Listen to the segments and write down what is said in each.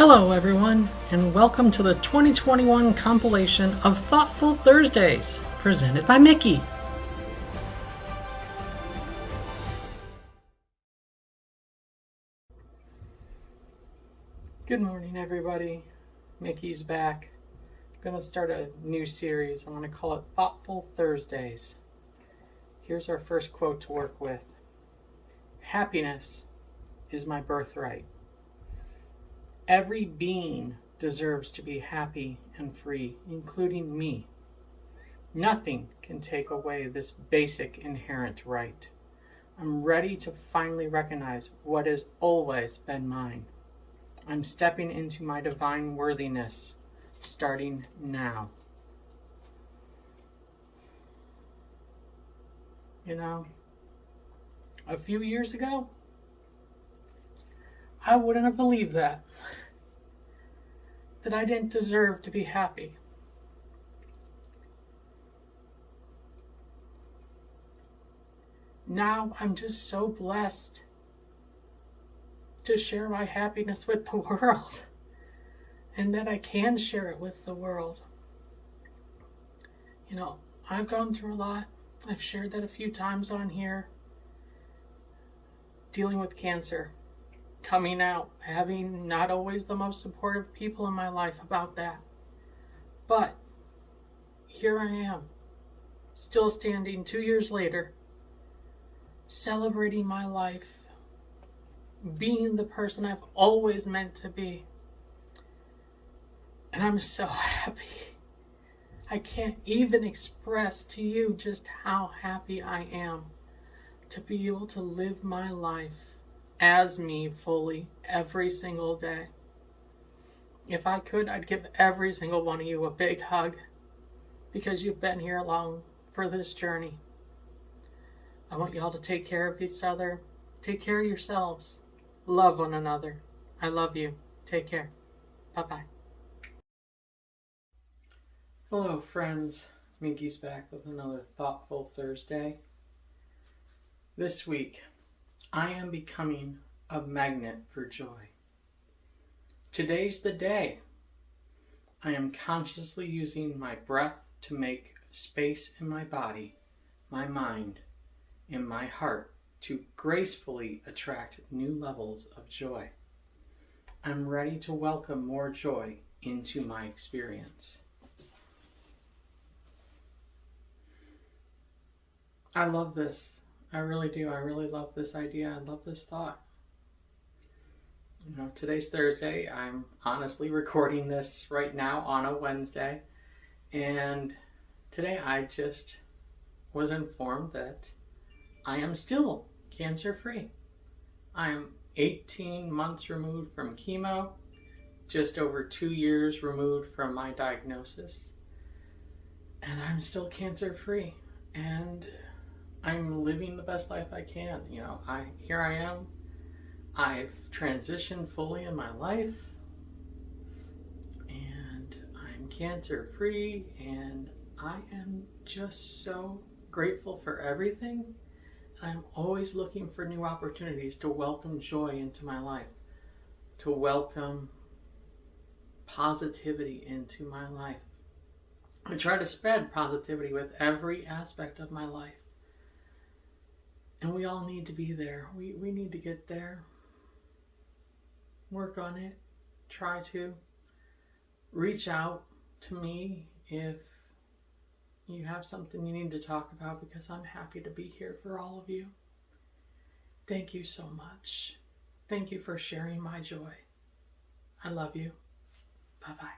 Hello, everyone, and welcome to the 2021 compilation of Thoughtful Thursdays, presented by Mickey. Good morning, everybody. Mickey's back. I'm going to start a new series. I'm going to call it Thoughtful Thursdays. Here's our first quote to work with. Happiness is my birthright. Every being deserves to be happy and free, including me. Nothing can take away this basic inherent right. I'm ready to finally recognize what has always been mine. I'm stepping into my divine worthiness, starting now. You know, a few years ago, I wouldn't have believed that I didn't deserve to be happy. Now I'm just so blessed to share my happiness with the world, and that I can share it with the world. You know, I've gone through a lot. I've shared that a few times on here. Dealing with cancer, coming out, having not always the most supportive people in my life about that. But here I am, still standing 2 years later, celebrating my life, being the person I've always meant to be. And I'm so happy. I can't even express to you just how happy I am to be able to live my life as me fully every single day. If I could, I'd give every single one of you a big hug, because you've been here along for this journey. I want y'all to take care of each other. Take care of yourselves. Love one another. I love you. Take care. Bye-bye. Hello, friends. Mickey's back with another Thoughtful Thursday. This week, I am becoming a magnet for joy. Today's the day. I am consciously using my breath to make space in my body, my mind, and my heart to gracefully attract new levels of joy. I'm ready to welcome more joy into my experience. I love this. I really do. I really love this idea. I love this thought. You know, today's Thursday. I'm honestly recording this right now on a Wednesday. And today I just was informed that I am still cancer-free. I am 18 months removed from chemo, just over 2 years removed from my diagnosis. And I'm still cancer-free. And I'm living the best life I can. You know, here I am. I've transitioned fully in my life, and I'm cancer-free, and I am just so grateful for everything. I'm always looking for new opportunities to welcome joy into my life, to welcome positivity into my life. I try to spread positivity with every aspect of my life. And we all need to be there. We need to get there. Work on it. Try to reach out to me if you have something you need to talk about, because I'm happy to be here for all of you. Thank you so much. Thank you for sharing my joy. I love you. Bye-bye.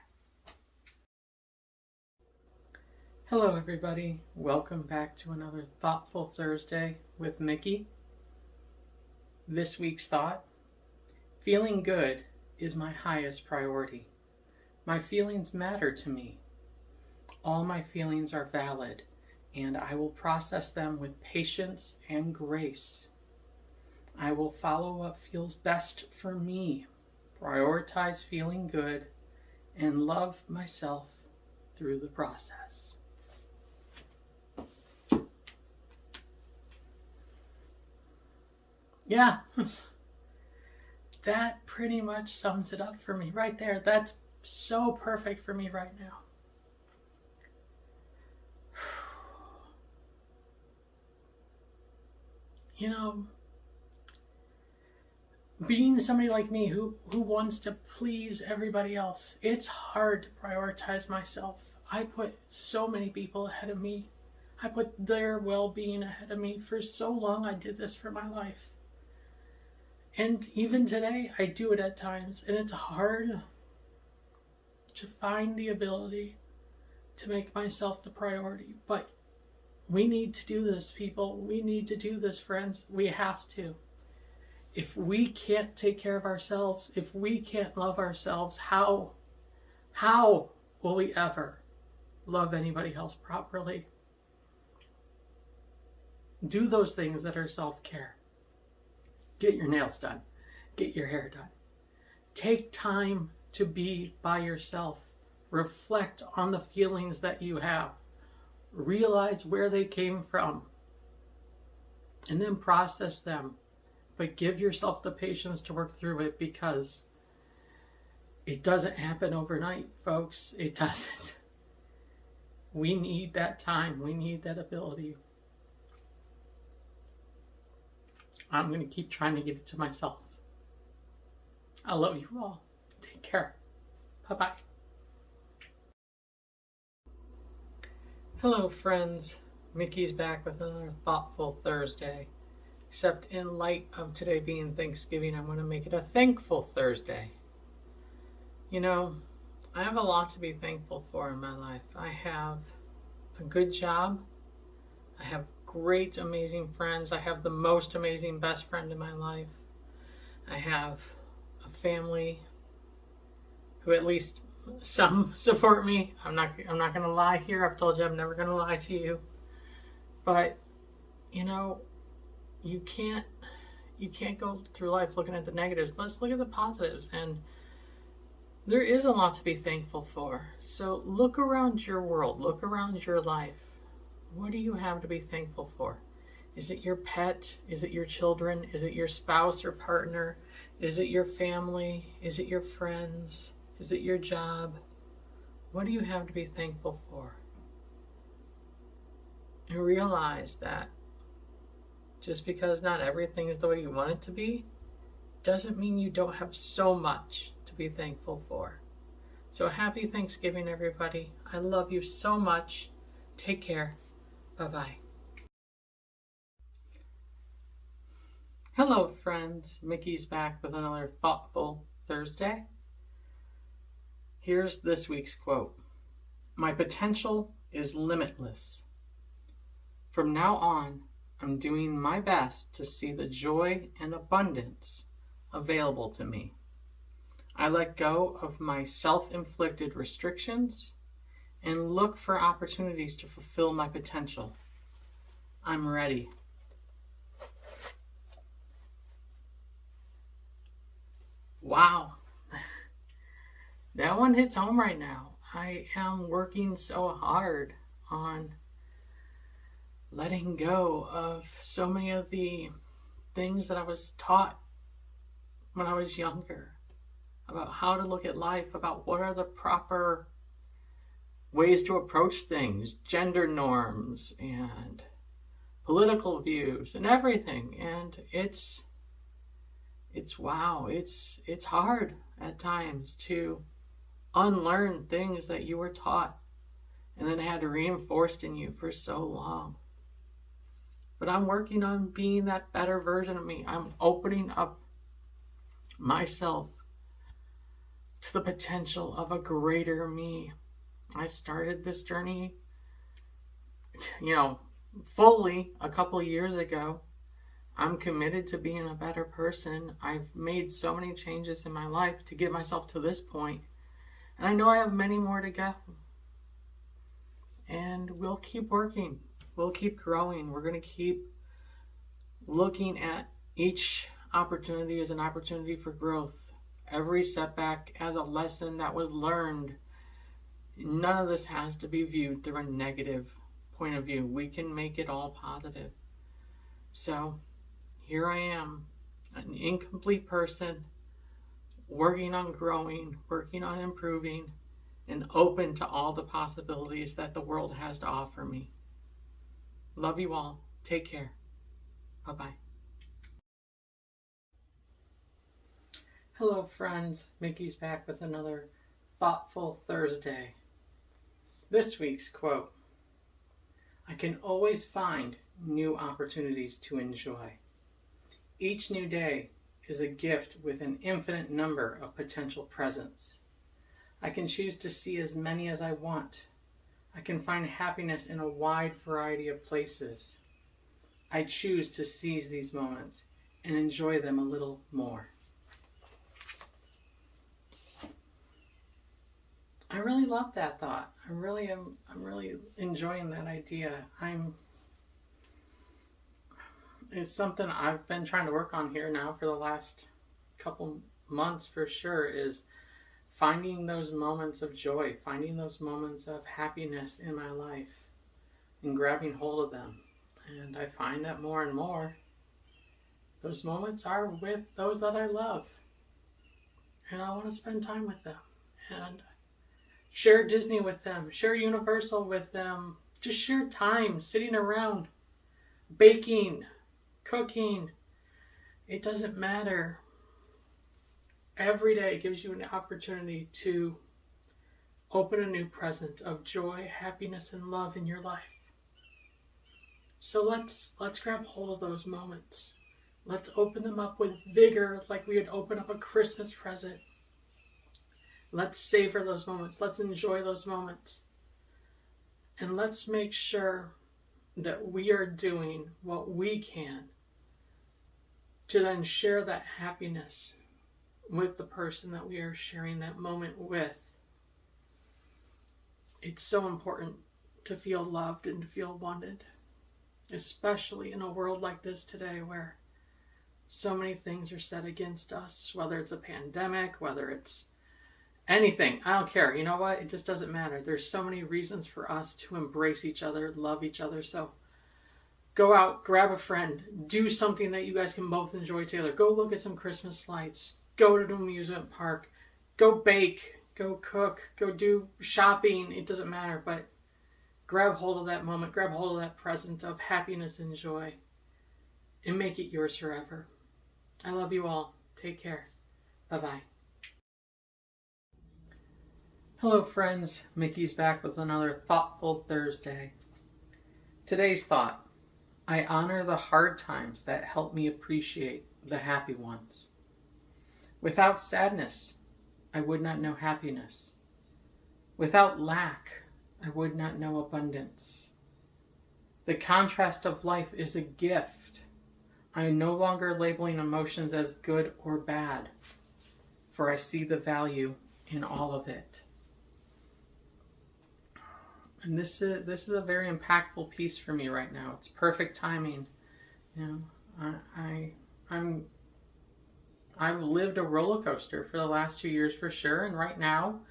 Hello, everybody. Welcome back to another Thoughtful Thursday with Mickey. This week's thought: feeling good is my highest priority. My feelings matter to me. All my feelings are valid, and I will process them with patience and grace. I will follow what feels best for me, prioritize feeling good, and love myself through the process. Yeah, that pretty much sums it up for me right there. That's so perfect for me right now. You know, being somebody like me who wants to please everybody else, it's hard to prioritize myself. I put so many people ahead of me. I put their well-being ahead of me. For so long, I did this for my life. And even today, I do it at times. And it's hard to find the ability to make myself the priority. But we need to do this, people. We need to do this, friends. We have to. If we can't take care of ourselves, if we can't love ourselves, how will we ever love anybody else properly? Do those things that are self-care. Get your nails done. Get your hair done. Take time to be by yourself. Reflect on the feelings that you have. Realize where they came from. And then process them. But give yourself the patience to work through it, because it doesn't happen overnight, folks. It doesn't. We need that time. We need that ability. I'm going to keep trying to give it to myself. I love you all. Take care. Bye-bye. Hello, friends. Mickey's back with another Thoughtful Thursday. Except in light of today being Thanksgiving, I'm going to make it a Thankful Thursday. You know, I have a lot to be thankful for in my life. I have a good job. I have great, amazing friends. I have the most amazing best friend in my life. I have a family who at least some support me. I'm not going to lie here. I've told you I'm never going to lie to you. But, you know, you can't go through life looking at the negatives. Let's look at the positives. And there is a lot to be thankful for. So look around your world. Look around your life. What do you have to be thankful for? Is it your pet? Is it your children? Is it your spouse or partner? Is it your family? Is it your friends? Is it your job? What do you have to be thankful for? And realize that just because not everything is the way you want it to be, doesn't mean you don't have so much to be thankful for. So happy Thanksgiving, everybody. I love you so much. Take care. Bye-bye. Hello, friends. Mickey's back with another Thoughtful Thursday. Here's this week's quote. My potential is limitless. From now on, I'm doing my best to see the joy and abundance available to me. I let go of my self-inflicted restrictions and look for opportunities to fulfill my potential. I'm ready. Wow. That one hits home right now. I am working so hard on letting go of so many of the things that I was taught when I was younger about how to look at life, about what are the proper ways to approach things, gender norms and political views and everything. And it's wow, it's hard at times to unlearn things that you were taught and then had reinforced in you for so long. But I'm working on being that better version of me. I'm opening up myself to the potential of a greater me. I started this journey, fully a couple of years ago. I'm committed to being a better person. I've made so many changes in my life to get myself to this point. And I know I have many more to go. And we'll keep working. We'll keep growing. We're going to keep looking at each opportunity as an opportunity for growth. Every setback as a lesson that was learned. None of this has to be viewed through a negative point of view. We can make it all positive. So here I am, an incomplete person working on growing, working on improving, and open to all the possibilities that the world has to offer me. Love you all. Take care. Bye-bye. Hello, friends. Mickey's back with another Thoughtful Thursday. This week's quote: I can always find new opportunities to enjoy. Each new day is a gift with an infinite number of potential presents. I can choose to see as many as I want. I can find happiness in a wide variety of places. I choose to seize these moments and enjoy them a little more. I really love that thought. I'm really enjoying that idea. It's something I've been trying to work on here now for the last couple months for sure, is finding those moments of joy, finding those moments of happiness in my life and grabbing hold of them. And I find that more and more those moments are with those that I love. And I want to spend time with them and share Disney with them, share Universal with them, just share time sitting around, baking, cooking. It doesn't matter. Every day gives you an opportunity to open a new present of joy, happiness, and love in your life. So let's grab hold of those moments. Let's open them up with vigor, like we would open up a Christmas present. Let's savor those moments. Let's enjoy those moments. And let's make sure that we are doing what we can to then share that happiness with the person that we are sharing that moment with. It's so important to feel loved and to feel wanted, especially in a world like this today where so many things are set against us, whether it's a pandemic, whether it's anything. I don't care. You know what? It just doesn't matter. There's so many reasons for us to embrace each other, love each other. So go out, grab a friend, do something that you guys can both enjoy together. Go look at some Christmas lights. Go to an amusement park. Go bake. Go cook. Go do shopping. It doesn't matter. But grab hold of that moment. Grab hold of that present of happiness and joy. And make it yours forever. I love you all. Take care. Bye-bye. Hello, friends. Mickey's back with another Thoughtful Thursday. Today's thought: I honor the hard times that help me appreciate the happy ones. Without sadness, I would not know happiness. Without lack, I would not know abundance. The contrast of life is a gift. I am no longer labeling emotions as good or bad, for I see the value in all of it. And this is a very impactful piece for me right now. It's perfect timing. You know, I've lived a roller coaster for the last 2 years for sure, and right now,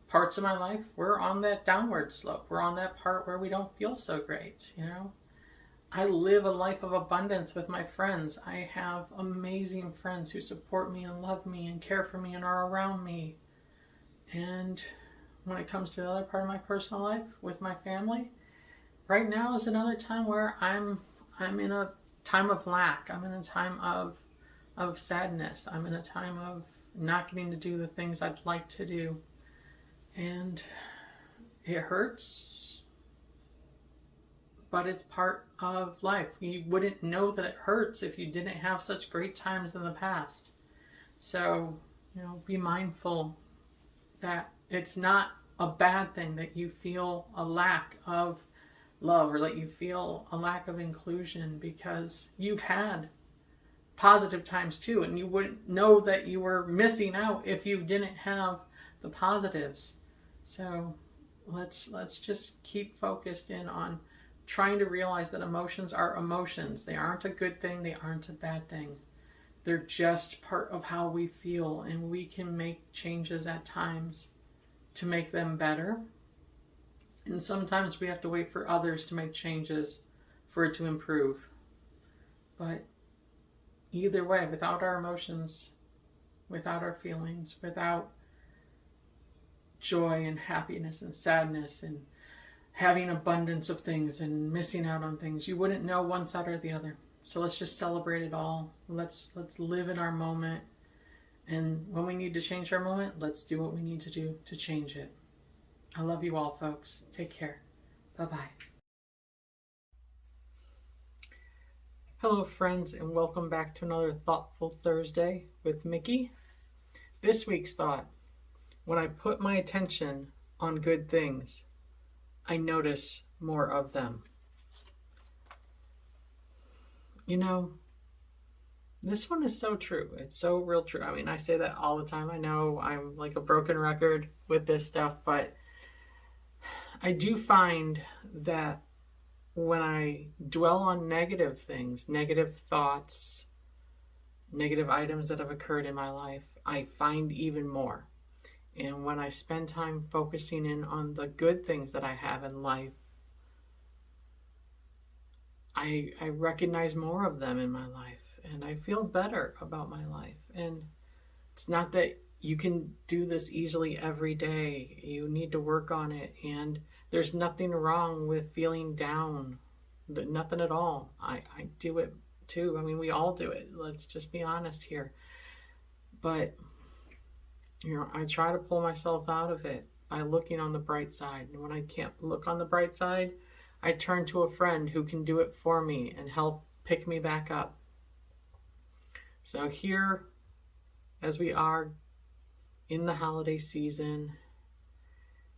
parts of my life, we're on that downward slope. We're on that part where we don't feel so great, you know. I live a life of abundance with my friends. I have amazing friends who support me and love me and care for me and are around me. And when it comes to the other part of my personal life with my family, right now is another time where I'm in a time of lack. I'm in a time of sadness. I'm in a time of not getting to do the things I'd like to do. And it hurts, but it's part of life. You wouldn't know that it hurts if you didn't have such great times in the past. So, you know, be mindful that it's not a bad thing that you feel a lack of love or that you feel a lack of inclusion, because you've had positive times too, and you wouldn't know that you were missing out if you didn't have the positives. So let's just keep focused in on trying to realize that emotions are emotions. They aren't a good thing. They aren't a bad thing. They're just part of how we feel, and we can make changes at times to make them better. And sometimes we have to wait for others to make changes for it to improve. But either way, without our emotions, without our feelings, without joy and happiness and sadness and having abundance of things and missing out on things. You wouldn't know one side or the other. So let's just celebrate it all. Let's live in our moment. And when we need to change our moment, let's do what we need to do to change it. I love you all, folks. Take care. Bye-bye. Hello, friends, and welcome back to another Thoughtful Thursday with Mickey. This week's thought: when I put my attention on good things, I notice more of them. You know, this one is so true. It's so real true. I mean, I say that all the time. I know I'm like a broken record with this stuff, but I do find that when I dwell on negative things, negative thoughts, negative items that have occurred in my life, I find even more. And when I spend time focusing in on the good things that I have in life, I recognize more of them in my life, and I feel better about my life. And it's not that you can do this easily every day. You need to work on it, and there's nothing wrong with feeling down. Nothing at all. I do it too. I mean, we all do it. Let's just be honest here. But, you know, I try to pull myself out of it by looking on the bright side. And when I can't look on the bright side, I turn to a friend who can do it for me and help pick me back up. So here, as we are in the holiday season,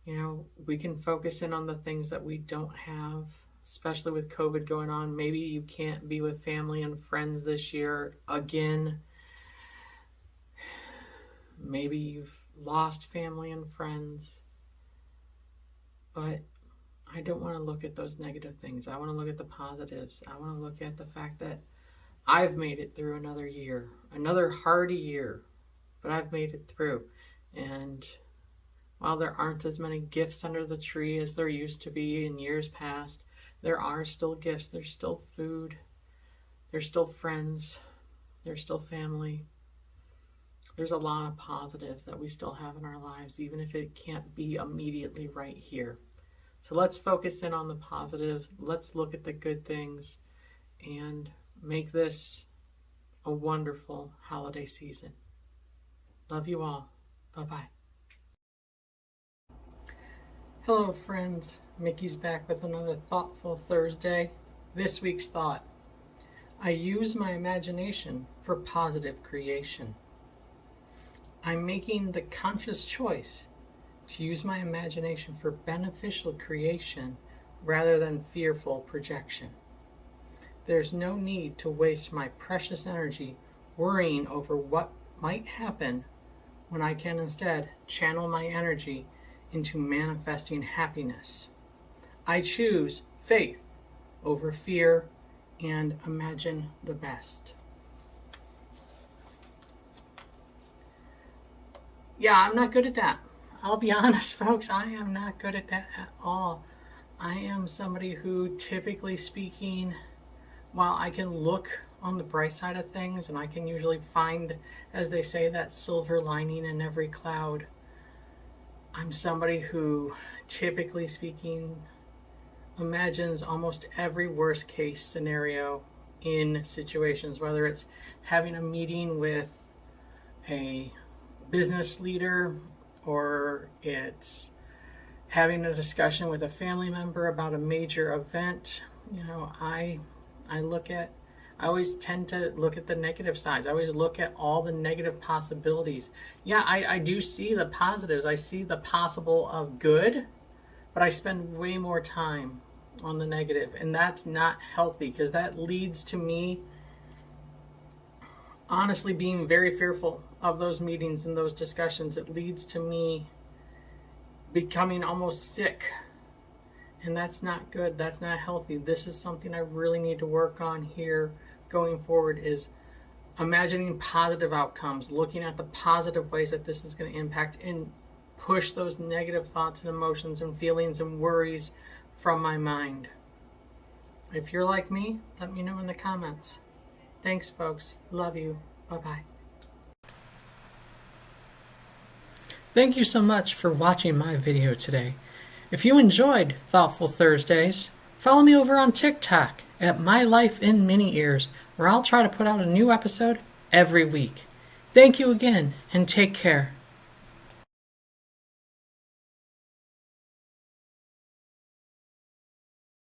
you know, we can focus in on the things that we don't have, especially with COVID going on. Maybe you can't be with family and friends this year again. Maybe you've lost family and friends. But I don't want to look at those negative things. I want to look at the positives. I want to look at the fact that I've made it through another year, another hard year, but I've made it through. And while there aren't as many gifts under the tree as there used to be in years past, there are still gifts. There's still food. There's still friends. There's still family. There's a lot of positives that we still have in our lives, even if it can't be immediately right here. So let's focus in on the positives. Let's look at the good things and make this a wonderful holiday season. Love you all. Bye-bye. Hello, friends. Mickey's back with another Thoughtful Thursday. This week's thought: I use my imagination for positive creation. I'm making the conscious choice to use my imagination for beneficial creation rather than fearful projection. There's no need to waste my precious energy worrying over what might happen when I can instead channel my energy into manifesting happiness. I choose faith over fear and imagine the best. Yeah, I'm not good at that. I'll be honest, folks, I am not good at that at all. I am somebody who, typically speaking, while I can look on the bright side of things and I can usually find, as they say, that silver lining in every cloud, I'm somebody who, typically speaking, imagines almost every worst case scenario in situations, whether it's having a meeting with a business leader or it's having a discussion with a family member about a major event. You know, I always tend to look at the negative sides. I always look at all the negative possibilities. Yeah, I do see the positives. I see the possible of good, but I spend way more time on the negative, and that's not healthy, because that leads to me honestly being very fearful of those meetings and those discussions. It leads to me becoming almost sick, and that's not good. That's not healthy. This is something I really need to work on here going forward, is imagining positive outcomes, looking at the positive ways that this is going to impact and push those negative thoughts and emotions and feelings and worries from my mind. If you're like me, let me know in the comments. Thanks, folks. Love you. Bye-bye. Thank you so much for watching my video today. If you enjoyed Thoughtful Thursdays, follow me over on TikTok at My Life in Mini Ears, where I'll try to put out a new episode every week. Thank you again, and take care.